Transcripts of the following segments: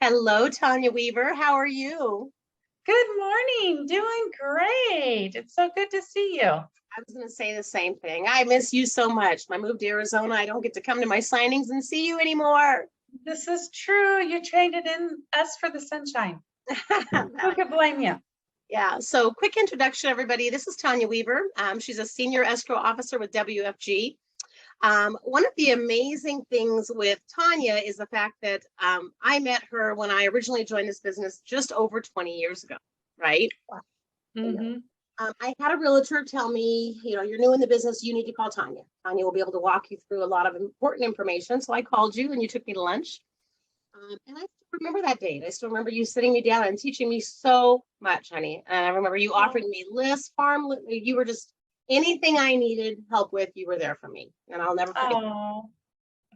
Hello, Tonya Weaver. How are you? Good morning. Doing great. It's so good to see you. I was going to say the same thing. I miss you so much. I moved to Arizona. I don't get to come to my signings and see you anymore. This is true. You traded in us for the sunshine. Who could blame you? Yeah. So quick introduction, everybody. This is Tonya Weaver. She's a senior escrow officer with WFG. One of the amazing things with Tonya is the fact that I met her when I originally joined this business just over 20 years ago, right? Mm-hmm. I had a realtor tell me, you're new in the business, you need to call Tonya. Tonya will be able to walk you through a lot of important information. So I called you and you took me to lunch. And I still remember that date. I still remember you sitting me down and teaching me so much, honey. And I remember you offering me lists, you were just anything I needed help with, you were there for me. And I'll never forget. Oh,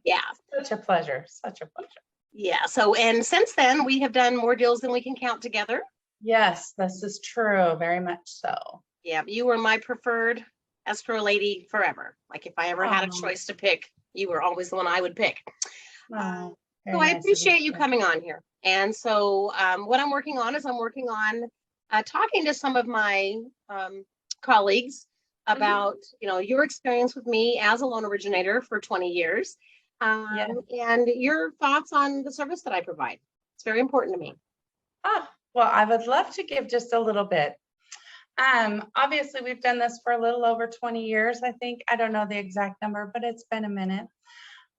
yeah. Such a pleasure. Such a pleasure. Yeah. So, and since then, we have done more deals than we can count together. Yes, this is true. Very much so. Yeah. You were my preferred escrow lady forever. Like if I ever had a choice to pick, you were always the one I would pick. So I appreciate you coming on here. And so what I'm working on is talking to some of my colleagues about, your experience with me as a loan originator for 20 years and your thoughts on the service that I provide. It's very important to me. Well, I would love to give just a little bit. Obviously, we've done this for a little over 20 years, I think. I don't know the exact number, but it's been a minute.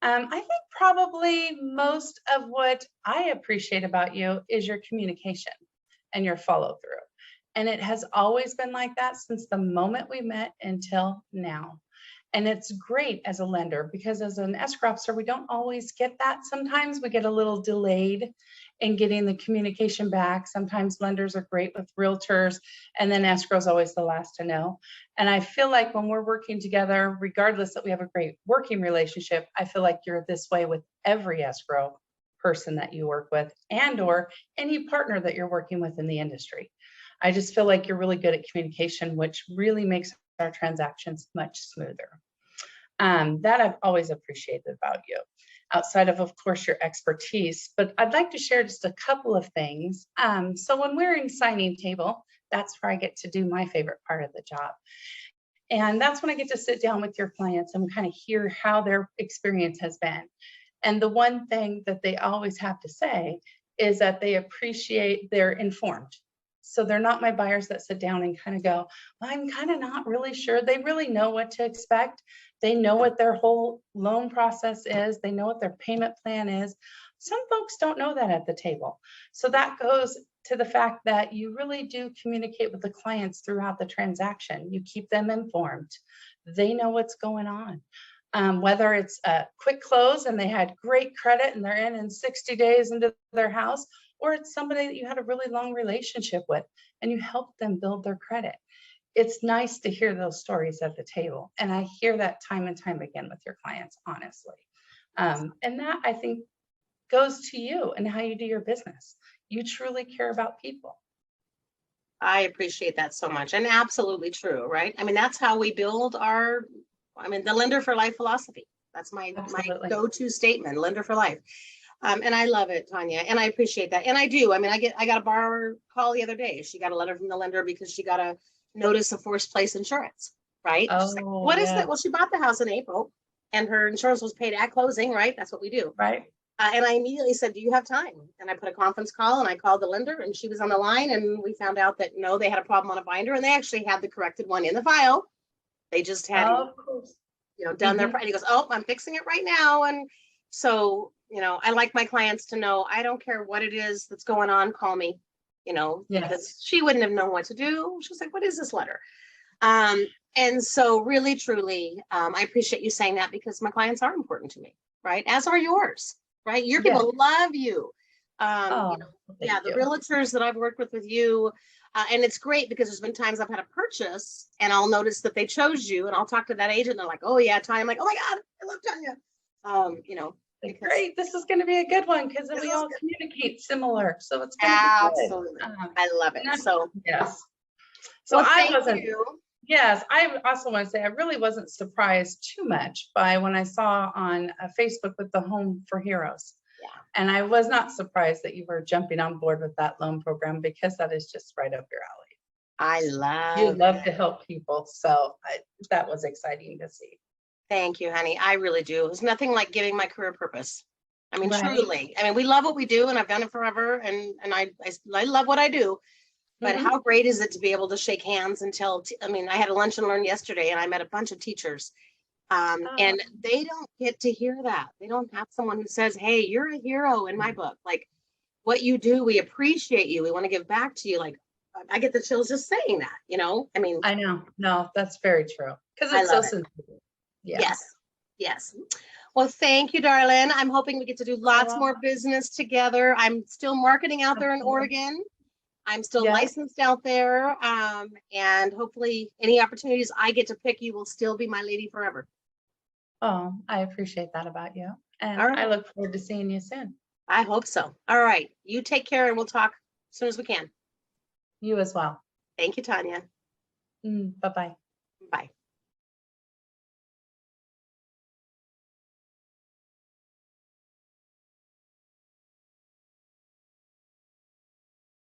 I think probably most of what I appreciate about you is your communication and your follow through. And it has always been like that since the moment we met until now. And it's great as a lender because as an escrow officer, we don't always get that. Sometimes we get a little delayed in getting the communication back. Sometimes lenders are great with realtors and then escrow is always the last to know. And I feel like when we're working together, regardless that we have a great working relationship, I feel like you're this way with every escrow person that you work with and or any partner that you're working with in the industry. I just feel like you're really good at communication, which really makes our transactions much smoother. That I've always appreciated about you, outside of course, your expertise. But I'd like to share just a couple of things. So when we're in signing table, that's where I get to do my favorite part of the job. And that's when I get to sit down with your clients and kind of hear how their experience has been. And the one thing that they always have to say is that they appreciate they're informed. So they're not my buyers that sit down and kind of go, well, I'm kind of not really sure. They really know what to expect. They know what their whole loan process is. They know what their payment plan is. Some folks don't know that at the table. So that goes to the fact that you really do communicate with the clients throughout the transaction. You keep them informed. They know what's going on. Whether it's a quick close and they had great credit and they're in 60 days into their house, or it's somebody that you had a really long relationship with and you helped them build their credit. It's nice to hear those stories at the table. And I hear that time and time again with your clients, honestly. And that I think goes to you and how you do your business. You truly care about people. I appreciate that so much. And absolutely true, right? I mean, that's how we build the lender for life philosophy. That's my go-to statement, lender for life. And I love it, Tonya, and I appreciate that. And I do. I mean, I got a borrower call the other day. She got a letter from the lender because she got a notice of forced place insurance, right? She's like, what is that? Well, she bought the house in April and her insurance was paid at closing, right? That's what we do. Right. And I immediately said, do you have time? And I put a conference call and I called the lender and she was on the line and we found out that no, they had a problem on a binder and they actually had the corrected one in the file. They just hadn't, done their, and he goes, oh, I'm fixing it right now. And so, I like my clients to know, I don't care what it is that's going on, call me, because she wouldn't have known what to do. She was like, what is this letter? And so really, truly, I appreciate you saying that because my clients are important to me, right? As are yours, right? Your people love you. The realtors that I've worked with you, and it's great because there's been times I've had a purchase and I'll notice that they chose you and I'll talk to that agent and they're like, oh yeah, Tonya. I'm like, oh my God, I love Tonya. Great, this is going to be a good one because we all communicate similar, so it's going to be absolutely. I love it. So yes. So well, I wasn't. Yes, I also want to say I really wasn't surprised too much by when I saw on Facebook with the Home for Heroes. And I was not surprised that you were jumping on board with that loan program, because that is just right up your alley. You love to help people. So that was exciting to see. Thank you, honey. I really do. It's nothing like giving my career purpose. I mean, Right. truly. I mean, we love what we do, and I've done it forever, and I love what I do. But Mhm. how great is it to be able to shake hands and tell? I mean, I had a lunch and learn yesterday, and I met a bunch of teachers, and they don't get to hear that. They don't have someone who says, "Hey, you're a hero in my book. Like what you do, we appreciate you. We want to give back to you." Like I get the chills just saying that. You know, I mean, I know. No, that's very true. Because I it's so love it. sincere. Yeah. Yes, yes. Well, thank you, darling. I'm hoping we get to do lots more business together. I'm still marketing out there in Oregon. I'm still licensed out there. And hopefully any opportunities I get to pick, you will still be my lady forever. Oh, I appreciate that about you. And All right. I look forward to seeing you soon. I hope so. All right. You take care, and we'll talk as soon as we can. You as well. Thank you, Tonya. Bye-bye. Bye.